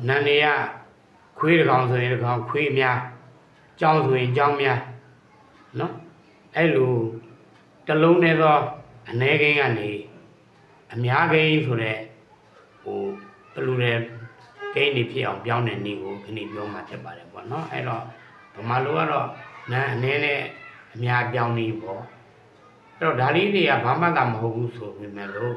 နန်းနေရခွေးတစ်ကောင်ဆိုရင်တစ်ကောင်ခွေးများကြောင်းဆိုရင်ကြောင်းများနော်အဲ့လိုတလုံးနဲ့တော့အနေကိန်းကနေအများကိန်းဆိုတဲ့ဟိုဘယ်လိုလဲကိန်းတွေဖြစ်အောင်ပြောင်းတဲ့နေ့ကိုခဏပြောမှဖြစ်ပါတယ်ပေါ့နော်အဲ့တော့ဗမာလိုကတော့နန်းအနေနဲ့အများပြောင်းနေပေါ့အဲ့တော့ဒါလေးတွေကဘာမှသာမဟုတ်ဘူးဆိုပေမဲ့လို့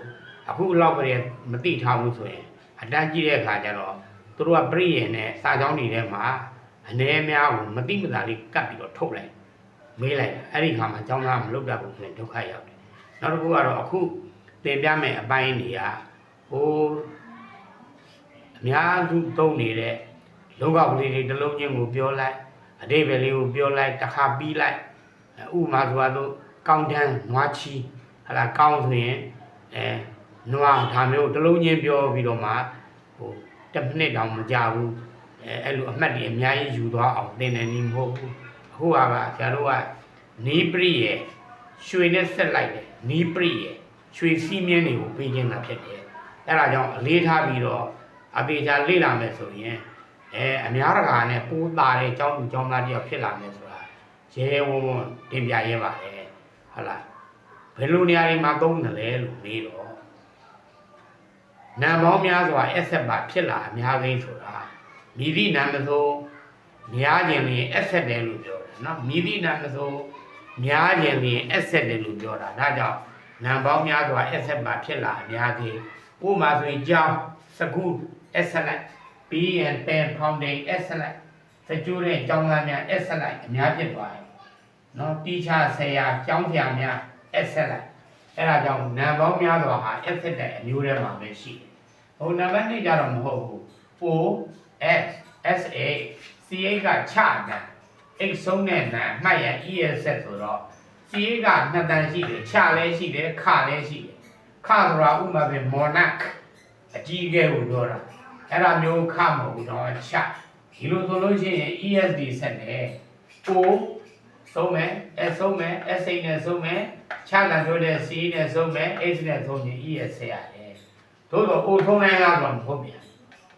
အခုလောက်ပဲမသိထားဘူးဆိုရင်အတန်းကြီးတဲ့အခါကျတော့သူတို့ကပြည့်ရင်နဲ့စာကြောင်းတွေထဲမှာအနေအများကိုမတိမတာလေးကတ်ပြီးတော့ထုတ်လိုက်မေးလိုက်အဲ့ဒီခါမှာကျောင်းသားမလုပ်တတ်ဘူးဆိုရင်ဒုက္ခရောက်တယ်နောက်တစ်ခုကတော့အခုသင်ပြမယ်အပိုင်းတွေကဟိုအများစုသုံးနေတဲ့လောကပလီတွေတစ်လုံးချင်းကိုပြောလိုက်အတိတ်ပဲလေးကိုပြောလိုက်တစ်ခါပြီးလိုက်ဥပမာဆိုတော့ကောင်းတန်းနွားချီဟာလာကောင်းဆိုရင်နွားဒါမျိုးတစ်လုံးချင်းပြောပြီးတော့မှဟိုတစ်မိနစ်တောင်မကြာဘူးအဲ့လိုအမှတ်တွေအများကြီးယူသွားအောင်သင်တယ်နီးမဟုတ်ဘူးအခုကဆရာတို့ကနီးပရိရဲ့ရွှေနဲ့ဆက်လိုက်တယ်နီးပရိရဲ့ရွှေစီးမြင်းတွေကိုပေးခြင်းတာဖြစ်တယ်အဲ့ဒါကြောင့်အလေးထားပြီးတော့အပေချာလေ့လာမယ်ဆိုရင်အများတကာနဲ့ပိုးတာတဲ့ကျောင်းသူကျောင်းသားတယောက်ဖြစ်လာမယ်ဆိုတာရဲဝုန်းဝုန်းတင်ပြရဲပါတယ်ဟုတ်လားဘယ်လိုနေရာတွေမှာသုံးတယ်လဲလို့မေးတော့နာမ်ပေါင်းများစွာအဆက်ပါဖြစ်လာအများကြီးဆိုတာမိသည့်နာမ်မဆိုများခြင်းလျင်အဆက်တယ်လို့ပြောတယ်နော်မိသည့်နာမ်မဆိုများခြင်းလျင်အဆက်တယ်လို့ပြောတာဒါကြောင့်နာမ်ပေါင်းများစွာအဆက်ပါဖြစ်လာအများကြီးဥပမာဆိုရင်ကျောင်းစကူအဆက်လိုက်ပြီးရင်ပင်ဖောင်ဒေးအဆက်လိုက်စကျိုးတဲ့ကျောင်းသားများအဆက်လိုက်အများဖြစ်သွားတယ်နော်တီချာဆရာကျောင်းဆရာများအဆက်လိုက်အဲ့ဒါကြောင့်နာမ်ပေါင်းများစွာဟာအဆက်တဲ့အမျိုးထဲမှာပဲရှိတယ်ဟိုနံပါတ်2ကြတော့မဟုတ်ဘူး O S S A C A ကချတာ X ဆုံးတဲ့နာမှတ်ရ E S ဆိုတော့ C A ကနှစ်တန်ရှိတယ်ချလဲရှိတယ်ခလဲရှိတယ်ခဆိုတာဥပမာပဲ monarch အကြီးအကဲကိုပြောတာအဲ့ဒါမျိုးခမဟုတ်ဘူးတော့ချဒီလိုဆိုလို့ရှိရင် ESD ဆက်တယ် O ဆုံးမယ် S ဆုံးမယ် S နဲ့ဆုံးမယ်ချတာပြောတဲ့ C နဲ့ဆုံးမယ် H နဲ့ဆုံးရင် ES ဆက်ရတယ်သို့တော့ O ဆုံးနိုင်လားဆိုတော့မဟုတ်ပြန်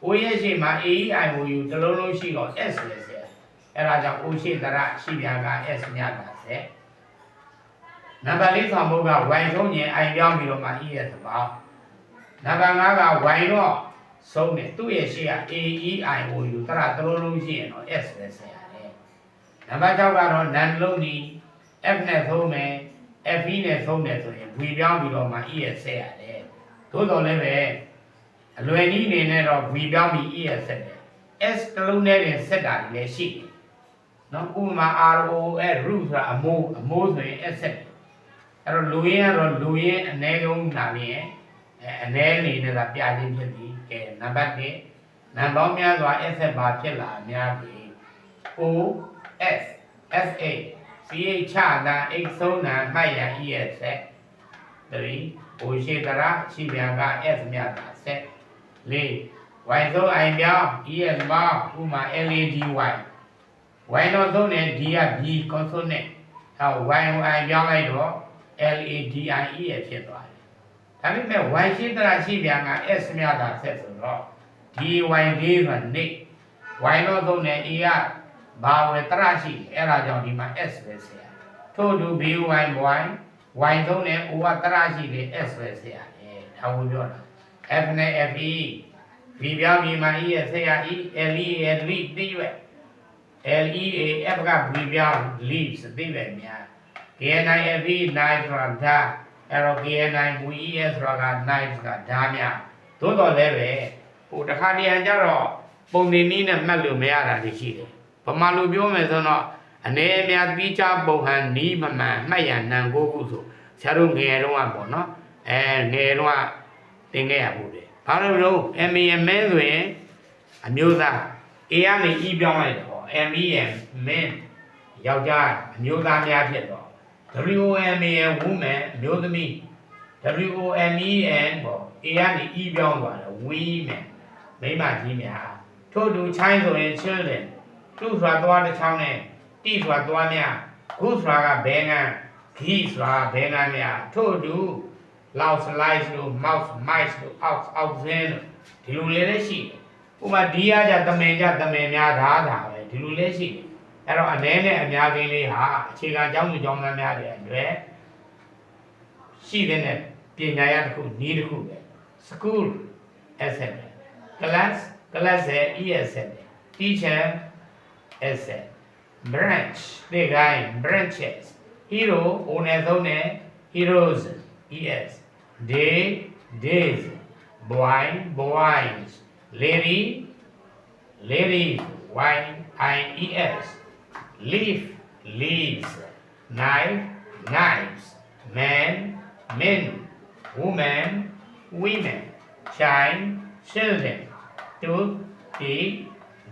O ရဲ့ရှေ့မှာ AEIOU တစ်လုံးလုံးရှိတော့ S ပဲဆက်အဲ့ဒါကြောင့် O ရှေ့တရရှိပြန်က S မြတ်တာဆက်နံပါတ်4ဆောင်ဖို့က Y ဆုံးရင် I ပြောင်းပြီးတော့မှ ES ပါနံပါတ်5က Y တော့ဆုံးတယ်သူ့ရဲ့ရှေ့က AEIOU တရတစ်လုံးလုံးရှိရင်တော့ S ပဲဆက်ရတယ်နံပါတ်6ကတော့နံလုံးဒီ F နဲ့ဆုံးမယ် FE နဲ့ဆုံးတယ်ဆိုရင် V ပြောင်းပြီးတော့မှ ES ဆက်ရတယ်သို့တော်လည်းပဲအလွယ်နည်းအနေနဲ့တော့ V ပြောင်းပြီး ES ဆက်တယ် S တစ်လုံးနဲ့တင်ဆက်တာလည်းရှိတယ်နော်ဥပမာ ROS root ဆိုတာအမိုးဆိုရင် S ဆက်တယ်အဲ့တော့လူရင်းကတော့လူရင်းအနည်းဆုံးလာရင်အနည်းလေးနဲ့သာပြခြင်းဖြစ်ပြီးကဲနံပါတ်1နံပေါင်းများစွာ S ဆက်ပါဖြစ်လာအများပြီ O S S A C H ချတာ X ဆုံးတာမှတ်ရ ES ဆက်3 O ရှိတရာရှိပြန်က S မြတ်တာဆက်4 Y ဆုံး I ပြောင်း ES ပေါင်းဥမာ LADY Y တော့ဆုံးတယ် D က B consonant ဟော Y ကို I ပြောင်းလိုက်တော့ LADIE ဖြစ်သွားတယ်ဒါပေမဲ့ Y ရှိတရာရှိပြန်က S မြတ်တာဆက်ဆိုတော့ DYD ဆိုတာ နေ Y တော့ဆုံးတယ် A ကဘာဝယ်တရာရှိတယ်အဲ့ဒါကြောင့်ဒီမှာ S ပဲဆက်ရထို့တူ BY Y ဆုံးတယ် O ကတရာရှိတယ် S ပဲဆက်ရတယ်ဒါကိုပြောတာF နဲ့ FE V ပြောင်းပြီးမှ E ရဲ့ဆက်ရ E LEA သိရွက် LEA F က V ပြောင်း leaves သိပဲများ KNI FE knife ဆိုတာအဲ့တော့ KNI VES ဆိုတာက knife ကဓာတ်များသို့တော်လည်းပဲဟိုတစ်ခါတည်းကြတော့ပုံနေနည်းနဲ့မှတ်လို့မရတာတွေရှိတယ်ဗမာလိုပြောမယ်ဆိုတော့အနေအများပြီးချပုံဟန်နီးမမှန်မှတ်ရနံကိုခုဆိုဆရာတို့ငယ်တုန်းကပေါ့နော်ငယ်တုန်းကသင်ခဲ့ရဘူးတယ်ဘာလို့လဲ MEM ဆိုရင်အမျိုးသား A ကနေ E ပြောင်းလိုက်တော့ MEM men ယောက်ျားအမျိုးသားများဖြစ်တော့ WOMAN woman အမျိုးသမီး WOMEN ပေါ့ A ကနေ E ပြောင်းသွားတယ် women မိန်းမကြီးများထို့တူ child ဆိုရင် children သူ့ဆိုတာသွားတစ်ချောင်းနဲ့တိဆိုတာသွားများခုဆိုတာကဘဲငန်းဂီဆိုတာဘဲငန်းများထို့တူ loud slice လို့ mouse mice လို့ out ဇင်းလို့ဒီလိုလေးလည်းရှိတယ် ဥပမာဒီအားကြတမင်များဒါပဲဒီလိုလဲရှိတယ်အဲ့တော့အနေနဲ့အများကြီးလေးဟာအခြေခံကျောင်းသူကျောင်းသားများတွေအတွက်ရှိတဲ့ပညာရတစ်ခုနည်းတစ်ခုပဲ school asset classရဲ့ ESS teacher asset branch ဒီကိုင်း branches hero ဦးနဲ့သုံးနဲ့ heroes ES day days boy boys lady ladies YIES leaf leaves knife knives man men woman women child children tooth teeth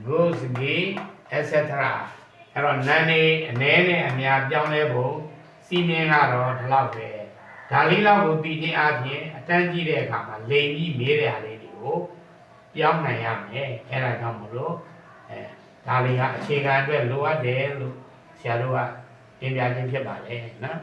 goose geese etc အဲ့တော့နာနေအနေနဲ့အများပြောင်းလဲဖို့စီမင်းကတော့ဒီလောက်ပဲဒါလေးလောက်ကိုပြီးခြင်းအပြင်အတန်းကြီးတဲ့အခါမှာလိန်ပြီးမေးတဲ့အားလေးတွေကိုပြောင်းနိုင်ရမယ်အဲ့ဒါကြောင့်မလို့ဒါလေးကအခြေခံအတွက်လိုအပ်တယ်လို့ဆရာတို့ကတင်ပြခြင်းဖြစ်ပါလေနော်